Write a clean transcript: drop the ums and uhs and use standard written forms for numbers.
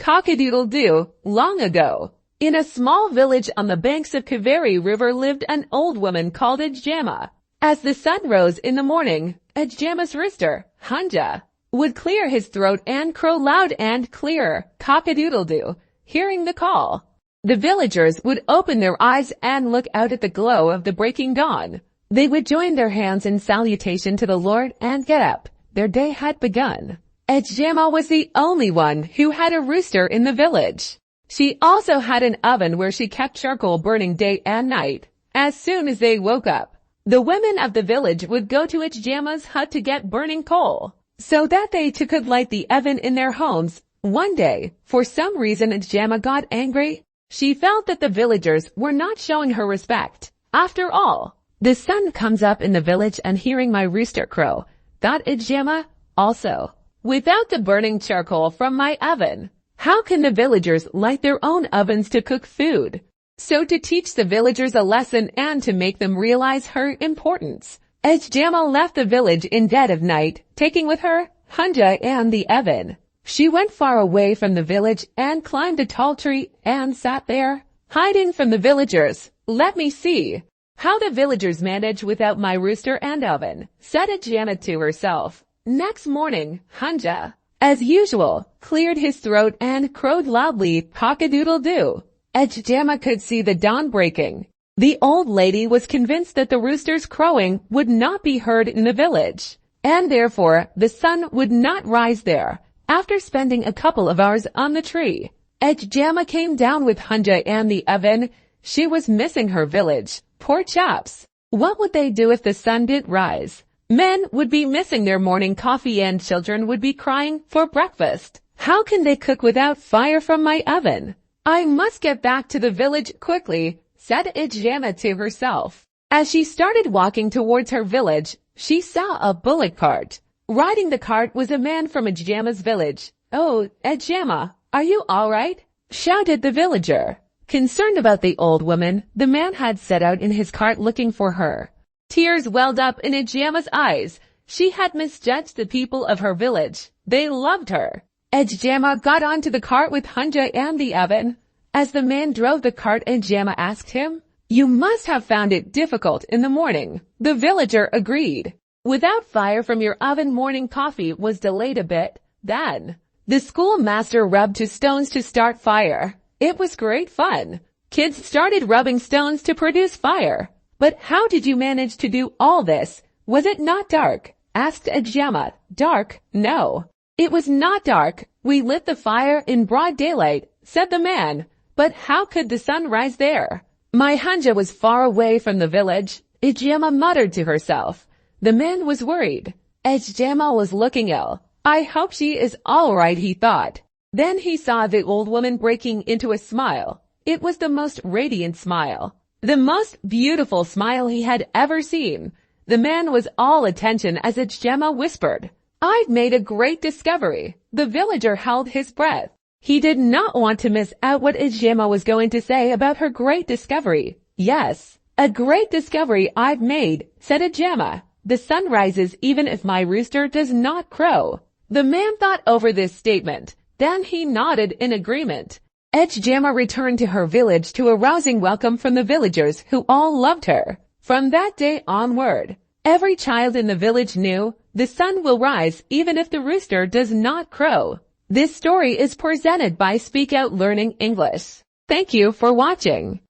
Cock-a-doodle-doo, long ago. In a small village on the banks of Kaveri River lived an old woman called Ajama. As the sun rose in the morning, Ajama's rooster, Hunja, would clear his throat and crow loud and clear, cock-a-doodle-doo, hearing the call. The villagers would open their eyes and look out at the glow of the breaking dawn. They would join their hands in salutation to the Lord and get up. Their day had begun. Ajama was the only one who had a rooster in the village. She also had an oven where she kept charcoal burning day and night. As soon as they woke up, the women of the village would go to Ajama's hut to get burning coal, so that they too could light the oven in their homes. One day, for some reason Ajama got angry. She felt that the villagers were not showing her respect. After all, the sun comes up in the village, and hearing my rooster crow, thought Ajama, also, without the burning charcoal from my oven, how can the villagers light their own ovens to cook food? So to teach the villagers a lesson and to make them realize her importance, Ajama left the village in dead of night, taking with her Hunja and the oven. She went far away from the village and climbed a tall tree and sat there, hiding from the villagers. Let me see how the villagers manage without my rooster and oven, said Ajama to herself. Next morning, Hunja, as usual, cleared his throat and crowed loudly, cock-a-doodle-doo. Ajama could see the dawn breaking. The old lady was convinced that the rooster's crowing would not be heard in the village, and therefore the sun would not rise there. After spending a couple of hours on the tree, Ajama came down with Hunja and the oven. She was missing her village. Poor chaps. What would they do if the sun didn't rise? Men would be missing their morning coffee and children would be crying for breakfast. How can they cook without fire from my oven? I must get back to the village quickly, said Ajama to herself. As she started walking towards her village, she saw a bullock cart. Riding the cart was a man from Ajama's village. Oh, Ajama, are you all right? Shouted the villager. Concerned about the old woman, the man had set out in his cart looking for her. Tears welled up in Ajama's eyes. She had misjudged the people of her village. They loved her. Ajama got onto the cart with Hunja and the oven. As the man drove the cart, Ajama asked him, "You must have found it difficult in the morning." The villager agreed. "Without fire from your oven, morning coffee was delayed a bit. Then, the schoolmaster rubbed 2 stones to start fire. It was great fun. Kids started rubbing stones to produce fire. But how did you manage to do all this? Was it not dark?" asked Ajama. "Dark? No. It was not dark. We lit the fire in broad daylight," said the man. "But how could the sun rise there? My Hunja was far away from the village." Ajama muttered to herself. The man was worried. Ajama was looking ill. "I hope she is all right," he thought. Then he saw the old woman breaking into a smile. It was the most radiant smile, the most beautiful smile he had ever seen. The man was all attention as Ajama whispered, "I've made a great discovery." The villager held his breath. He did not want to miss out what Ajama was going to say about her great discovery. "Yes, a great discovery I've made," said Ajama. "The sun rises even if my rooster does not crow." The man thought over this statement. Then he nodded in agreement. Ajama returned to her village to a rousing welcome from the villagers who all loved her. From that day onward, every child in the village knew the sun will rise even if the rooster does not crow. This story is presented by Speak Out Learning English. Thank you for watching.